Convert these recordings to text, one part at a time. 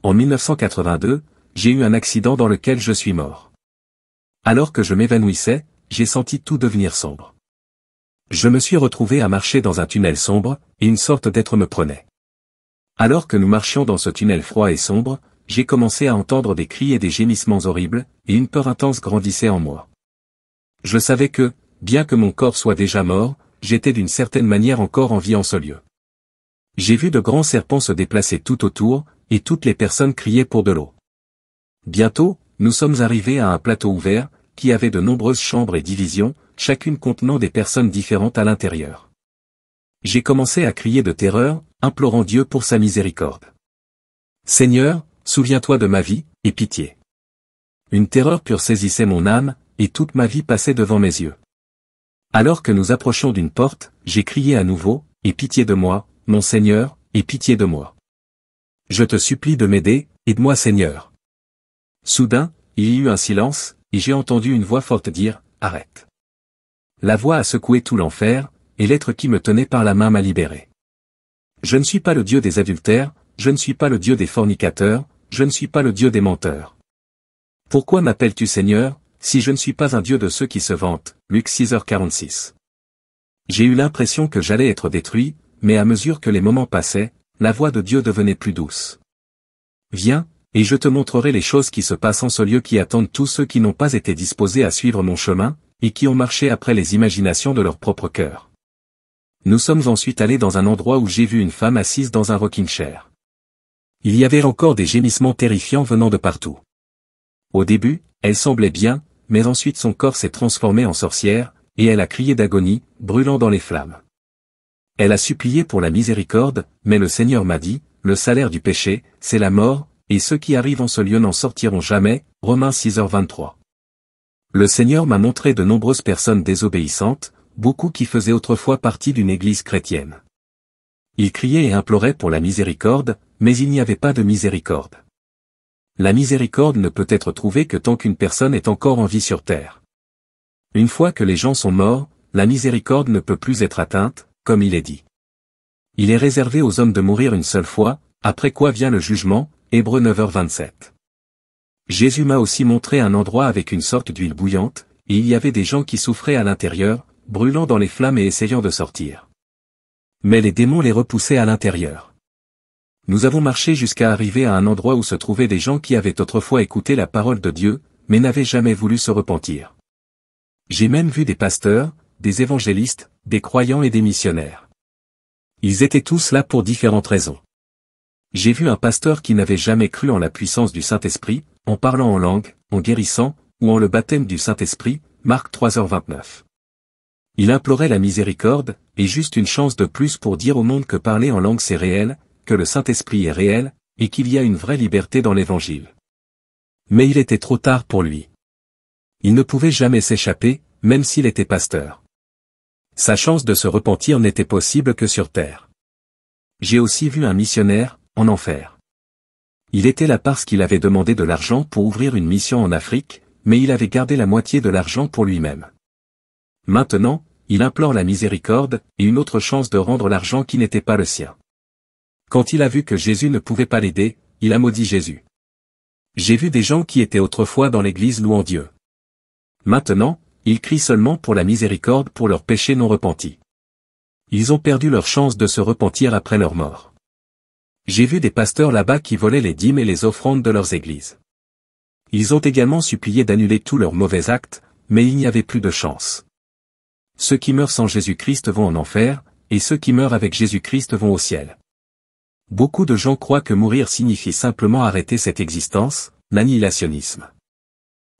en 1982, j'ai eu un accident dans lequel je suis mort. Alors que je m'évanouissais, j'ai senti tout devenir sombre. Je me suis retrouvé à marcher dans un tunnel sombre, et une sorte d'être me prenait. Alors que nous marchions dans ce tunnel froid et sombre, j'ai commencé à entendre des cris et des gémissements horribles, et une peur intense grandissait en moi. Je savais que, bien que mon corps soit déjà mort, j'étais d'une certaine manière encore en vie en ce lieu. J'ai vu de grands serpents se déplacer tout autour, et toutes les personnes criaient pour de l'eau. Bientôt, nous sommes arrivés à un plateau ouvert, qui avait de nombreuses chambres et divisions, chacune contenant des personnes différentes à l'intérieur. J'ai commencé à crier de terreur, implorant Dieu pour sa miséricorde. Seigneur, souviens-toi de ma vie, et pitié. Une terreur pure saisissait mon âme, et toute ma vie passait devant mes yeux. Alors que nous approchions d'une porte, j'ai crié à nouveau, et pitié de moi, mon Seigneur, et pitié de moi. Je te supplie de m'aider, aide-moi Seigneur. Soudain, il y eut un silence, et j'ai entendu une voix forte dire, arrête. La voix a secoué tout l'enfer, et l'être qui me tenait par la main m'a libéré. Je ne suis pas le Dieu des adultères, je ne suis pas le Dieu des fornicateurs, je ne suis pas le Dieu des menteurs. Pourquoi m'appelles-tu Seigneur, si je ne suis pas un Dieu de ceux qui se vantent, Luc 6h46. J'ai eu l'impression que j'allais être détruit, mais à mesure que les moments passaient, la voix de Dieu devenait plus douce. Viens, et je te montrerai les choses qui se passent en ce lieu qui attendent tous ceux qui n'ont pas été disposés à suivre mon chemin, et qui ont marché après les imaginations de leur propre cœur. Nous sommes ensuite allés dans un endroit où j'ai vu une femme assise dans un rocking chair. Il y avait encore des gémissements terrifiants venant de partout. Au début, elle semblait bien, mais ensuite son corps s'est transformé en sorcière, et elle a crié d'agonie, brûlant dans les flammes. Elle a supplié pour la miséricorde, mais le Seigneur m'a dit, le salaire du péché, c'est la mort, et ceux qui arrivent en ce lieu n'en sortiront jamais, Romains 6h23. Le Seigneur m'a montré de nombreuses personnes désobéissantes, beaucoup qui faisaient autrefois partie d'une église chrétienne. Ils criaient et imploraient pour la miséricorde, mais il n'y avait pas de miséricorde. La miséricorde ne peut être trouvée que tant qu'une personne est encore en vie sur terre. Une fois que les gens sont morts, la miséricorde ne peut plus être atteinte, comme il est dit. Il est réservé aux hommes de mourir une seule fois, après quoi vient le jugement, Hébreux 9h27. Jésus m'a aussi montré un endroit avec une sorte d'huile bouillante, et il y avait des gens qui souffraient à l'intérieur, brûlant dans les flammes et essayant de sortir. Mais les démons les repoussaient à l'intérieur. Nous avons marché jusqu'à arriver à un endroit où se trouvaient des gens qui avaient autrefois écouté la parole de Dieu, mais n'avaient jamais voulu se repentir. J'ai même vu des pasteurs, des évangélistes, des croyants et des missionnaires. Ils étaient tous là pour différentes raisons. J'ai vu un pasteur qui n'avait jamais cru en la puissance du Saint-Esprit, en parlant en langue, en guérissant, ou en le baptême du Saint-Esprit, Marc 3h29. Il implorait la miséricorde, et juste une chance de plus pour dire au monde que parler en langue c'est réel, que le Saint-Esprit est réel, et qu'il y a une vraie liberté dans l'Évangile. Mais il était trop tard pour lui. Il ne pouvait jamais s'échapper, même s'il était pasteur. Sa chance de se repentir n'était possible que sur terre. J'ai aussi vu un missionnaire, en enfer. Il était là parce qu'il avait demandé de l'argent pour ouvrir une mission en Afrique, mais il avait gardé la moitié de l'argent pour lui-même. Maintenant, il implore la miséricorde, et une autre chance de rendre l'argent qui n'était pas le sien. Quand il a vu que Jésus ne pouvait pas l'aider, il a maudit Jésus. J'ai vu des gens qui étaient autrefois dans l'église louant Dieu. Maintenant, ils crient seulement pour la miséricorde pour leurs péchés non repentis. Ils ont perdu leur chance de se repentir après leur mort. J'ai vu des pasteurs là-bas qui volaient les dîmes et les offrandes de leurs églises. Ils ont également supplié d'annuler tous leurs mauvais actes, mais il n'y avait plus de chance. Ceux qui meurent sans Jésus-Christ vont en enfer, et ceux qui meurent avec Jésus-Christ vont au ciel. Beaucoup de gens croient que mourir signifie simplement arrêter cette existence, l'annihilationnisme.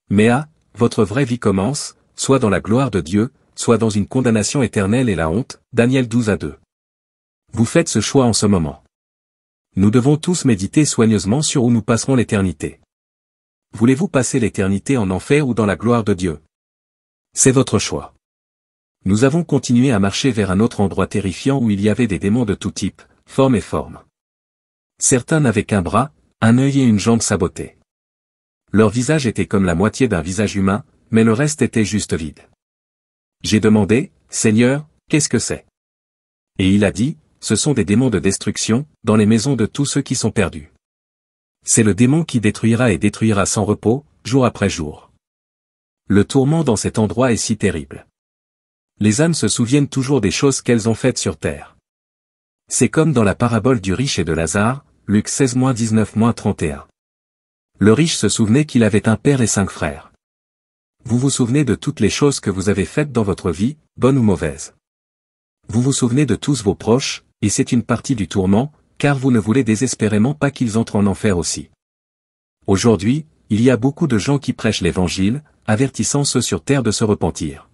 Mais votre vraie vie commence, soit dans la gloire de Dieu, soit dans une condamnation éternelle et la honte, Daniel 12:2. Vous faites ce choix en ce moment. Nous devons tous méditer soigneusement sur où nous passerons l'éternité. Voulez-vous passer l'éternité en enfer ou dans la gloire de Dieu? C'est votre choix. Nous avons continué à marcher vers un autre endroit terrifiant où il y avait des démons de tout type, forme et forme. Certains n'avaient qu'un bras, un œil et une jambe sabotés. Leur visage était comme la moitié d'un visage humain, mais le reste était juste vide. J'ai demandé, Seigneur, qu'est-ce que c'est? Et il a dit, ce sont des démons de destruction, dans les maisons de tous ceux qui sont perdus. C'est le démon qui détruira et détruira sans repos, jour après jour. Le tourment dans cet endroit est si terrible. Les âmes se souviennent toujours des choses qu'elles ont faites sur terre. C'est comme dans la parabole du riche et de Lazare, Luc 16-19-31. Le riche se souvenait qu'il avait un père et 5 frères. Vous vous souvenez de toutes les choses que vous avez faites dans votre vie, bonnes ou mauvaises. Vous vous souvenez de tous vos proches, et c'est une partie du tourment, car vous ne voulez désespérément pas qu'ils entrent en enfer aussi. Aujourd'hui, il y a beaucoup de gens qui prêchent l'évangile, avertissant ceux sur terre de se repentir.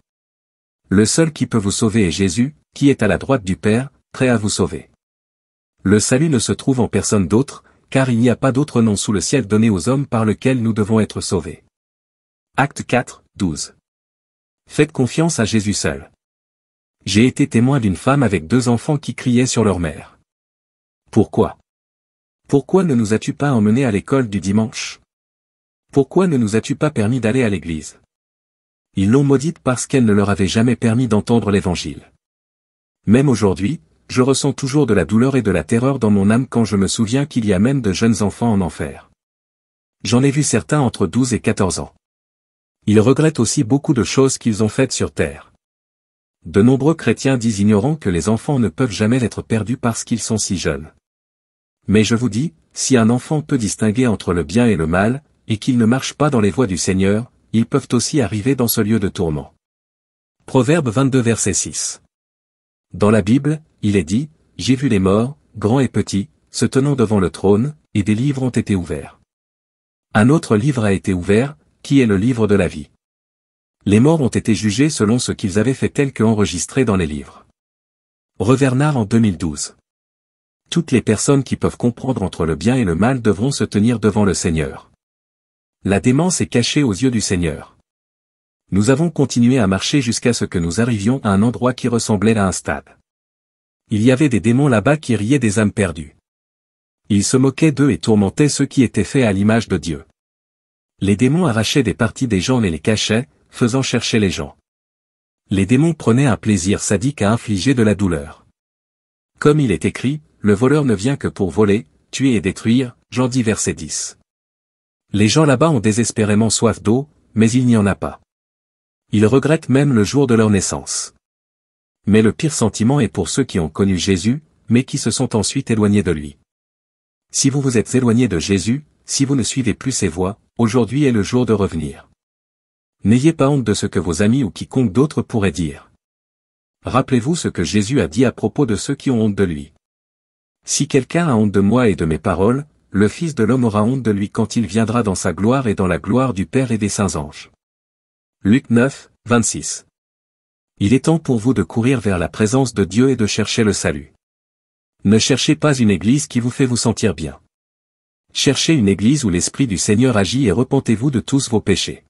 Le seul qui peut vous sauver est Jésus, qui est à la droite du Père, prêt à vous sauver. Le salut ne se trouve en personne d'autre, car il n'y a pas d'autre nom sous le ciel donné aux hommes par lequel nous devons être sauvés. Acte 4, 12. Faites confiance à Jésus seul. J'ai été témoin d'une femme avec 2 enfants qui criaient sur leur mère. Pourquoi? Pourquoi ne nous as-tu pas emmenés à l'école du dimanche? Pourquoi ne nous as-tu pas permis d'aller à l'église? Ils l'ont maudite parce qu'elle ne leur avait jamais permis d'entendre l'évangile. Même aujourd'hui, je ressens toujours de la douleur et de la terreur dans mon âme quand je me souviens qu'il y a même de jeunes enfants en enfer. J'en ai vu certains entre 12 et 14 ans. Ils regrettent aussi beaucoup de choses qu'ils ont faites sur terre. De nombreux chrétiens disent ignorants que les enfants ne peuvent jamais être perdus parce qu'ils sont si jeunes. Mais je vous dis, si un enfant peut distinguer entre le bien et le mal, et qu'il ne marche pas dans les voies du Seigneur, ils peuvent aussi arriver dans ce lieu de tourment. Proverbe 22 verset 6. Dans la Bible, il est dit, « J'ai vu les morts, grands et petits, se tenant devant le trône, et des livres ont été ouverts. » Un autre livre a été ouvert, qui est le livre de la vie. Les morts ont été jugés selon ce qu'ils avaient fait tel que enregistré dans les livres. Revernard en 2012. Toutes les personnes qui peuvent comprendre entre le bien et le mal devront se tenir devant le Seigneur. La démence est cachée aux yeux du Seigneur. Nous avons continué à marcher jusqu'à ce que nous arrivions à un endroit qui ressemblait à un stade. Il y avait des démons là-bas qui riaient des âmes perdues. Ils se moquaient d'eux et tourmentaient ceux qui étaient faits à l'image de Dieu. Les démons arrachaient des parties des gens et les cachaient, faisant chercher les gens. Les démons prenaient un plaisir sadique à infliger de la douleur. Comme il est écrit, le voleur ne vient que pour voler, tuer et détruire, Jean 10 verset 10. Les gens là-bas ont désespérément soif d'eau, mais il n'y en a pas. Ils regrettent même le jour de leur naissance. Mais le pire sentiment est pour ceux qui ont connu Jésus, mais qui se sont ensuite éloignés de lui. Si vous vous êtes éloigné de Jésus, si vous ne suivez plus ses voies, aujourd'hui est le jour de revenir. N'ayez pas honte de ce que vos amis ou quiconque d'autre pourrait dire. Rappelez-vous ce que Jésus a dit à propos de ceux qui ont honte de lui. Si quelqu'un a honte de moi et de mes paroles, le Fils de l'homme aura honte de lui quand il viendra dans sa gloire et dans la gloire du Père et des saints anges. Luc 9, 26. Il est temps pour vous de courir vers la présence de Dieu et de chercher le salut. Ne cherchez pas une église qui vous fait vous sentir bien. Cherchez une église où l'Esprit du Seigneur agit et repentez-vous de tous vos péchés.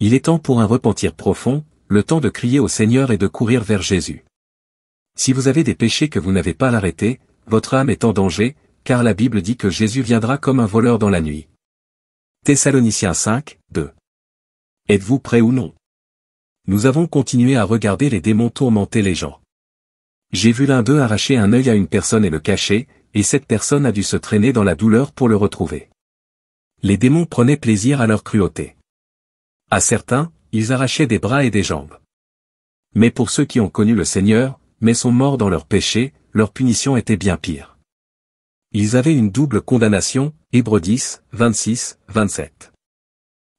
Il est temps pour un repentir profond, le temps de crier au Seigneur et de courir vers Jésus. Si vous avez des péchés que vous n'avez pas à l'arrêter, votre âme est en danger, car la Bible dit que Jésus viendra comme un voleur dans la nuit. Thessaloniciens 5, 2. Êtes-vous prêts ou non? Nous avons continué à regarder les démons tourmenter les gens. J'ai vu l'un d'eux arracher un œil à une personne et le cacher, et cette personne a dû se traîner dans la douleur pour le retrouver. Les démons prenaient plaisir à leur cruauté. À certains, ils arrachaient des bras et des jambes. Mais pour ceux qui ont connu le Seigneur, mais sont morts dans leurs péchés, leur punition était bien pire. Ils avaient une double condamnation, Hébreux 10, 26, 27.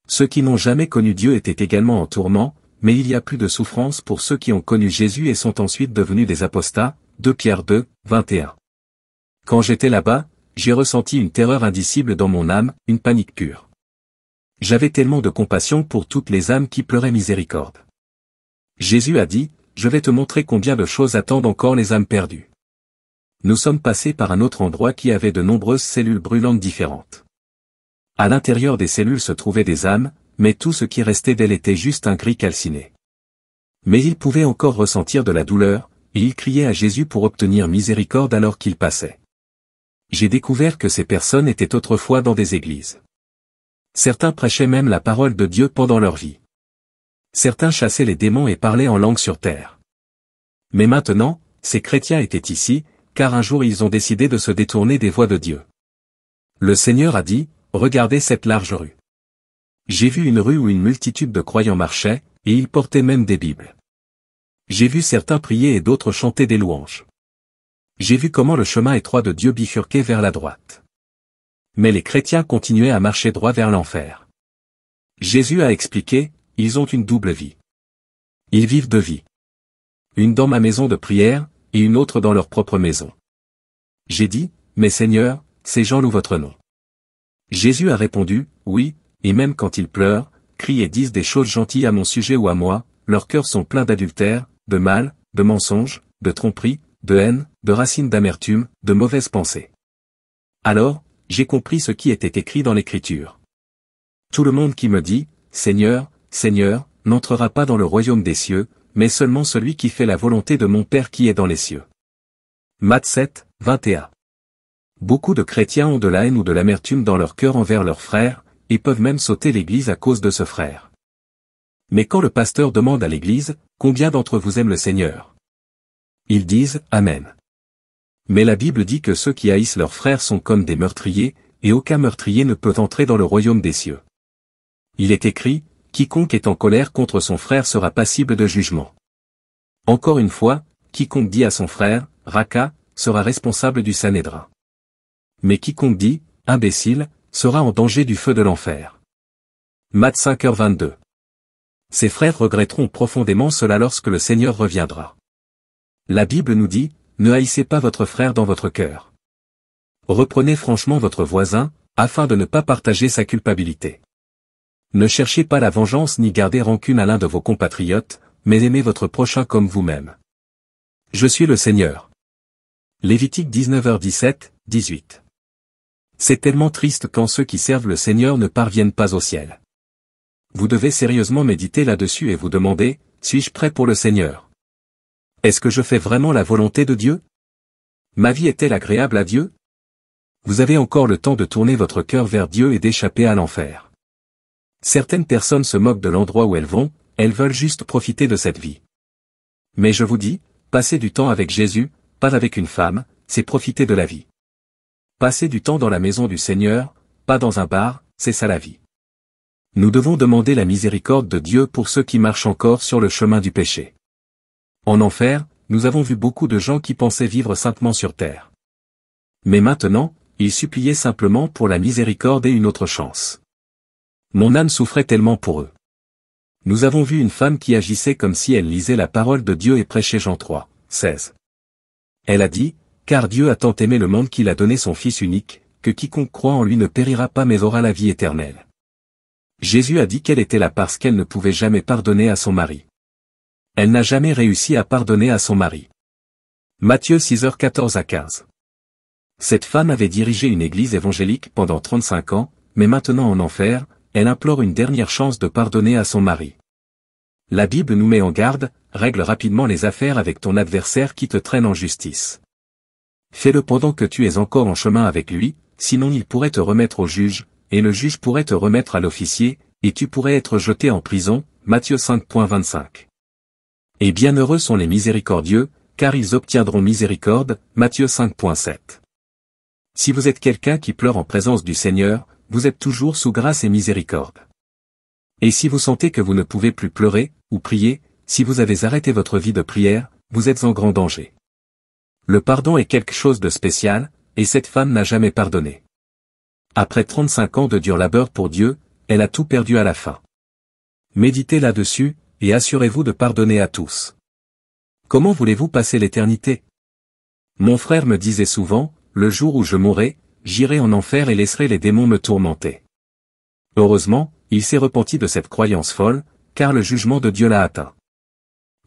Ceux qui n'ont jamais connu Dieu étaient également en tourment, mais il y a plus de souffrance pour ceux qui ont connu Jésus et sont ensuite devenus des apostats, 2 Pierre 2, 21. Quand j'étais là-bas, j'ai ressenti une terreur indicible dans mon âme, une panique pure. J'avais tellement de compassion pour toutes les âmes qui pleuraient miséricorde. Jésus a dit, « Je vais te montrer combien de choses attendent encore les âmes perdues. » Nous sommes passés par un autre endroit qui avait de nombreuses cellules brûlantes différentes. À l'intérieur des cellules se trouvaient des âmes, mais tout ce qui restait d'elles était juste un gris calciné. Mais ils pouvaient encore ressentir de la douleur, et ils criaient à Jésus pour obtenir miséricorde alors qu'il passait. J'ai découvert que ces personnes étaient autrefois dans des églises. Certains prêchaient même la parole de Dieu pendant leur vie. Certains chassaient les démons et parlaient en langue sur terre. Mais maintenant, ces chrétiens étaient ici, car un jour ils ont décidé de se détourner des voies de Dieu. Le Seigneur a dit, regardez cette large rue. J'ai vu une rue où une multitude de croyants marchaient, et ils portaient même des Bibles. J'ai vu certains prier et d'autres chanter des louanges. J'ai vu comment le chemin étroit de Dieu bifurquait vers la droite. Mais les chrétiens continuaient à marcher droit vers l'enfer. Jésus a expliqué, ils ont une double vie. Ils vivent deux vies. Une dans ma maison de prière, et une autre dans leur propre maison. J'ai dit, mais Seigneur, ces gens louent votre nom. Jésus a répondu, oui, et même quand ils pleurent, crient et disent des choses gentilles à mon sujet ou à moi, leurs cœurs sont pleins d'adultère, de mal, de mensonges, de tromperie, de haine, de racines d'amertume, de mauvaises pensées. Alors, j'ai compris ce qui était écrit dans l'Écriture. Tout le monde qui me dit, Seigneur, Seigneur, n'entrera pas dans le royaume des cieux, mais seulement celui qui fait la volonté de mon Père qui est dans les cieux. Matthieu 7, 21. Beaucoup de chrétiens ont de la haine ou de l'amertume dans leur cœur envers leurs frères, et peuvent même sauter l'église à cause de ce frère. Mais quand le pasteur demande à l'église, combien d'entre vous aiment le Seigneur? Ils disent, Amen. Mais la Bible dit que ceux qui haïssent leurs frères sont comme des meurtriers, et aucun meurtrier ne peut entrer dans le royaume des cieux. Il est écrit, quiconque est en colère contre son frère sera passible de jugement. Encore une fois, quiconque dit à son frère, Raka, sera responsable du Sanhédrin. Mais quiconque dit, imbécile, sera en danger du feu de l'enfer. Matthieu 5h22. Ses frères regretteront profondément cela lorsque le Seigneur reviendra. La Bible nous dit, ne haïssez pas votre frère dans votre cœur. Reprenez franchement votre voisin, afin de ne pas partager sa culpabilité. Ne cherchez pas la vengeance ni gardez rancune à l'un de vos compatriotes, mais aimez votre prochain comme vous-même. Je suis le Seigneur. Lévitique 19h17, 18. C'est tellement triste quand ceux qui servent le Seigneur ne parviennent pas au ciel. Vous devez sérieusement méditer là-dessus et vous demander, suis-je prêt pour le Seigneur? Est-ce que je fais vraiment la volonté de Dieu? Ma vie est-elle agréable à Dieu? Vous avez encore le temps de tourner votre cœur vers Dieu et d'échapper à l'enfer. Certaines personnes se moquent de l'endroit où elles vont, elles veulent juste profiter de cette vie. Mais je vous dis, passer du temps avec Jésus, pas avec une femme, c'est profiter de la vie. Passer du temps dans la maison du Seigneur, pas dans un bar, c'est ça la vie. Nous devons demander la miséricorde de Dieu pour ceux qui marchent encore sur le chemin du péché. En enfer, nous avons vu beaucoup de gens qui pensaient vivre saintement sur terre. Mais maintenant, ils suppliaient simplement pour la miséricorde et une autre chance. Mon âme souffrait tellement pour eux. Nous avons vu une femme qui agissait comme si elle lisait la parole de Dieu et prêchait Jean 3, 16. Elle a dit, « Car Dieu a tant aimé le monde qu'il a donné son Fils unique, que quiconque croit en lui ne périra pas mais aura la vie éternelle. » Jésus a dit qu'elle était là parce qu'elle ne pouvait jamais pardonner à son mari. Elle n'a jamais réussi à pardonner à son mari. Matthieu 6h14 à 15. Cette femme avait dirigé une église évangélique pendant 35 ans, mais maintenant en enfer, elle implore une dernière chance de pardonner à son mari. La Bible nous met en garde, règle rapidement les affaires avec ton adversaire qui te traîne en justice. Fais-le pendant que tu es encore en chemin avec lui, sinon il pourrait te remettre au juge, et le juge pourrait te remettre à l'officier, et tu pourrais être jeté en prison, Matthieu 5.25. Et bienheureux sont les miséricordieux, car ils obtiendront miséricorde, Matthieu 5.7. Si vous êtes quelqu'un qui pleure en présence du Seigneur, vous êtes toujours sous grâce et miséricorde. Et si vous sentez que vous ne pouvez plus pleurer, ou prier, si vous avez arrêté votre vie de prière, vous êtes en grand danger. Le pardon est quelque chose de spécial, et cette femme n'a jamais pardonné. Après 35 ans de dur labeur pour Dieu, elle a tout perdu à la fin. Méditez là-dessus, et assurez-vous de pardonner à tous. Comment voulez-vous passer l'éternité? Mon frère me disait souvent, le jour où je mourrai, j'irai en enfer et laisserai les démons me tourmenter. Heureusement, il s'est repenti de cette croyance folle, car le jugement de Dieu l'a atteint.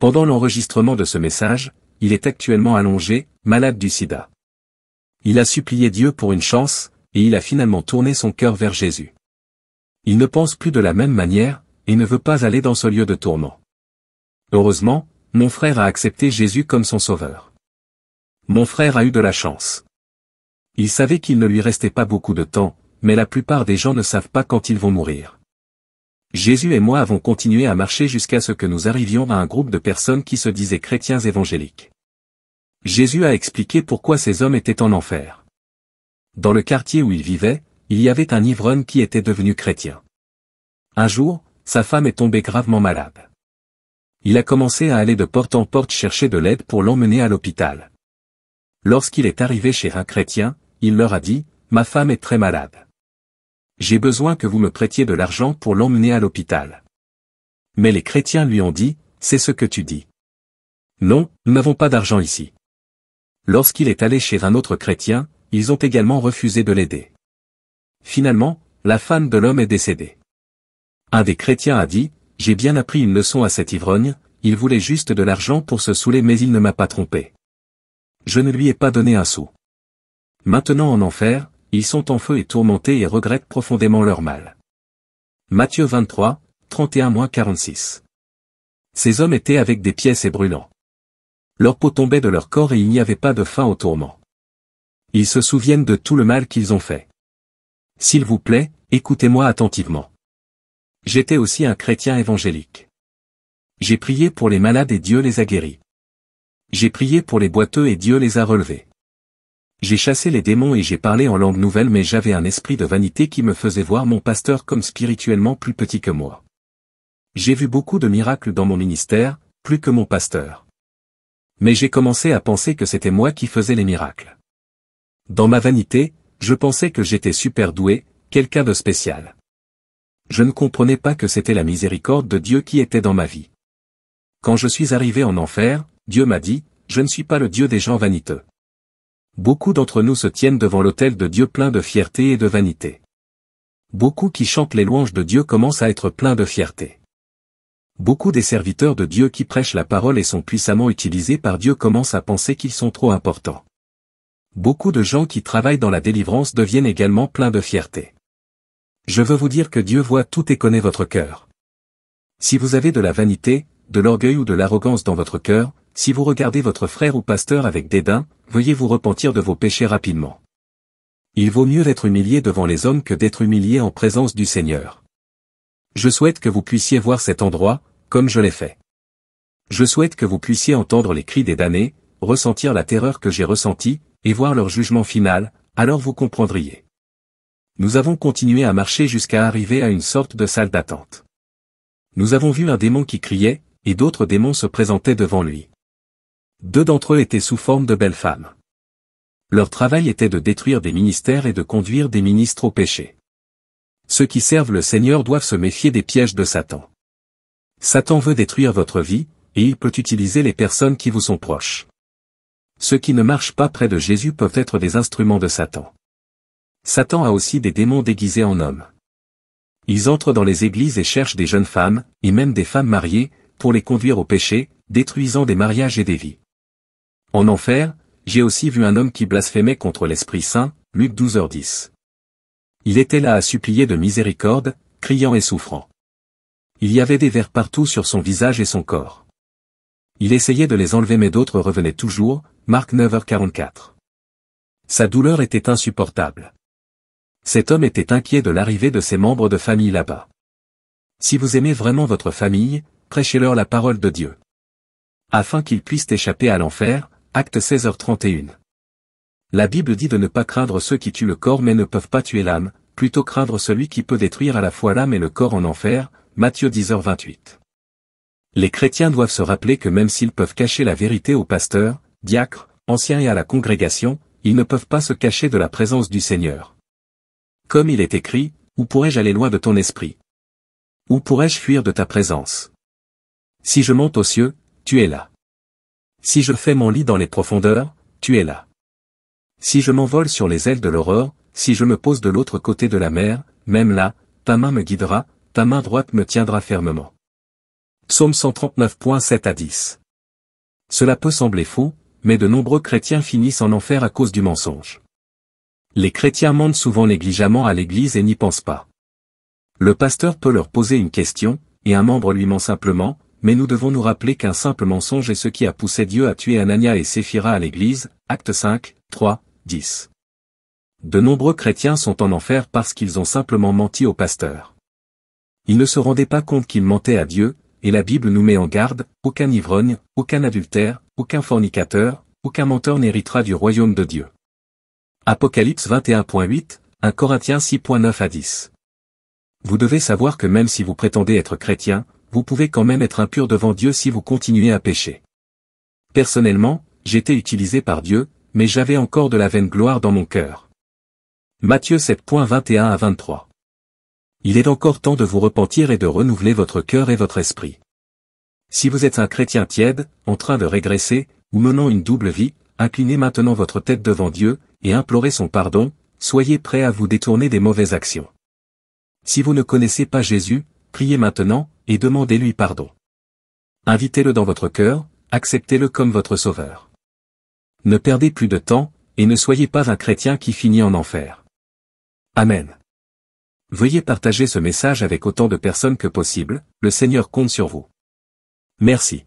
Pendant l'enregistrement de ce message, il est actuellement allongé, malade du sida. Il a supplié Dieu pour une chance, et il a finalement tourné son cœur vers Jésus. Il ne pense plus de la même manière, et ne veut pas aller dans ce lieu de tourment. Heureusement, mon frère a accepté Jésus comme son sauveur. Mon frère a eu de la chance. Il savait qu'il ne lui restait pas beaucoup de temps, mais la plupart des gens ne savent pas quand ils vont mourir. Jésus et moi avons continué à marcher jusqu'à ce que nous arrivions à un groupe de personnes qui se disaient chrétiens évangéliques. Jésus a expliqué pourquoi ces hommes étaient en enfer. Dans le quartier où il vivait, il y avait un ivrogne qui était devenu chrétien. Un jour, sa femme est tombée gravement malade. Il a commencé à aller de porte en porte chercher de l'aide pour l'emmener à l'hôpital. Lorsqu'il est arrivé chez un chrétien, il leur a dit, « Ma femme est très malade. J'ai besoin que vous me prêtiez de l'argent pour l'emmener à l'hôpital. » Mais les chrétiens lui ont dit, « C'est ce que tu dis. Non, nous n'avons pas d'argent ici. » Lorsqu'il est allé chez un autre chrétien, ils ont également refusé de l'aider. Finalement, la femme de l'homme est décédée. Un des chrétiens a dit, « J'ai bien appris une leçon à cet ivrogne, il voulait juste de l'argent pour se saouler mais il ne m'a pas trompé. Je ne lui ai pas donné un sou. » Maintenant en enfer, ils sont en feu et tourmentés et regrettent profondément leur mal. Matthieu 23, 31-46. Ces hommes étaient avec des pièces et brûlants. Leur peau tombait de leur corps et il n'y avait pas de fin au tourment. Ils se souviennent de tout le mal qu'ils ont fait. S'il vous plaît, écoutez-moi attentivement. J'étais aussi un chrétien évangélique. J'ai prié pour les malades et Dieu les a guéris. J'ai prié pour les boiteux et Dieu les a relevés. J'ai chassé les démons et j'ai parlé en langue nouvelle mais j'avais un esprit de vanité qui me faisait voir mon pasteur comme spirituellement plus petit que moi. J'ai vu beaucoup de miracles dans mon ministère, plus que mon pasteur. Mais j'ai commencé à penser que c'était moi qui faisais les miracles. Dans ma vanité, je pensais que j'étais super doué, quelqu'un de spécial. Je ne comprenais pas que c'était la miséricorde de Dieu qui était dans ma vie. Quand je suis arrivé en enfer, Dieu m'a dit, « Je ne suis pas le Dieu des gens vaniteux. » Beaucoup d'entre nous se tiennent devant l'autel de Dieu plein de fierté et de vanité. Beaucoup qui chantent les louanges de Dieu commencent à être pleins de fierté. Beaucoup des serviteurs de Dieu qui prêchent la parole et sont puissamment utilisés par Dieu commencent à penser qu'ils sont trop importants. Beaucoup de gens qui travaillent dans la délivrance deviennent également pleins de fierté. Je veux vous dire que Dieu voit tout et connaît votre cœur. Si vous avez de la vanité, de l'orgueil ou de l'arrogance dans votre cœur, si vous regardez votre frère ou pasteur avec dédain, veuillez vous repentir de vos péchés rapidement. Il vaut mieux être humilié devant les hommes que d'être humilié en présence du Seigneur. Je souhaite que vous puissiez voir cet endroit, comme je l'ai fait. Je souhaite que vous puissiez entendre les cris des damnés, ressentir la terreur que j'ai ressentie, et voir leur jugement final, alors vous comprendriez. Nous avons continué à marcher jusqu'à arriver à une sorte de salle d'attente. Nous avons vu un démon qui criait, et d'autres démons se présentaient devant lui. 2 d'entre eux étaient sous forme de belles femmes. Leur travail était de détruire des ministères et de conduire des ministres au péché. Ceux qui servent le Seigneur doivent se méfier des pièges de Satan. Satan veut détruire votre vie, et il peut utiliser les personnes qui vous sont proches. Ceux qui ne marchent pas près de Jésus peuvent être des instruments de Satan. Satan a aussi des démons déguisés en hommes. Ils entrent dans les églises et cherchent des jeunes femmes, et même des femmes mariées, pour les conduire au péché, détruisant des mariages et des vies. En enfer, j'ai aussi vu un homme qui blasphémait contre l'Esprit Saint, Luc 12h10. Il était là à supplier de miséricorde, criant et souffrant. Il y avait des vers partout sur son visage et son corps. Il essayait de les enlever mais d'autres revenaient toujours, Marc 9h44. Sa douleur était insupportable. Cet homme était inquiet de l'arrivée de ses membres de famille là-bas. Si vous aimez vraiment votre famille, prêchez-leur la parole de Dieu. Afin qu'ils puissent échapper à l'enfer, Acte 16h31. La Bible dit de ne pas craindre ceux qui tuent le corps mais ne peuvent pas tuer l'âme, plutôt craindre celui qui peut détruire à la fois l'âme et le corps en enfer, Matthieu 10h28. Les chrétiens doivent se rappeler que même s'ils peuvent cacher la vérité aux pasteurs, diacres, anciens et à la congrégation, ils ne peuvent pas se cacher de la présence du Seigneur. Comme il est écrit, où pourrais-je aller loin de ton esprit? Où pourrais-je fuir de ta présence? Si je monte aux cieux, tu es là. Si je fais mon lit dans les profondeurs, tu es là. Si je m'envole sur les ailes de l'aurore, si je me pose de l'autre côté de la mer, même là, ta main me guidera, ta main droite me tiendra fermement. Psaume 139.7-10. Cela peut sembler faux, mais de nombreux chrétiens finissent en enfer à cause du mensonge. Les chrétiens mentent souvent négligemment à l'église et n'y pensent pas. Le pasteur peut leur poser une question, et un membre lui ment simplement, mais nous devons nous rappeler qu'un simple mensonge est ce qui a poussé Dieu à tuer Anania et Séphira à l'église, Acte 5, 3, 10. De nombreux chrétiens sont en enfer parce qu'ils ont simplement menti au pasteur. Ils ne se rendaient pas compte qu'ils mentaient à Dieu, et la Bible nous met en garde, aucun ivrogne, aucun adultère, aucun fornicateur, aucun menteur n'héritera du royaume de Dieu. Apocalypse 21.8, 1 Corinthiens 6.9 à 10. Vous devez savoir que même si vous prétendez être chrétien, vous pouvez quand même être impur devant Dieu si vous continuez à pécher. Personnellement, j'étais utilisé par Dieu, mais j'avais encore de la vaine gloire dans mon cœur. Matthieu 7.21 à 23. Il est encore temps de vous repentir et de renouveler votre cœur et votre esprit. Si vous êtes un chrétien tiède, en train de régresser, ou menant une double vie, inclinez maintenant votre tête devant Dieu, et implorez son pardon, soyez prêts à vous détourner des mauvaises actions. Si vous ne connaissez pas Jésus, priez maintenant, et demandez-lui pardon. Invitez-le dans votre cœur, acceptez-le comme votre sauveur. Ne perdez plus de temps, et ne soyez pas un chrétien qui finit en enfer. Amen. Veuillez partager ce message avec autant de personnes que possible, le Seigneur compte sur vous. Merci.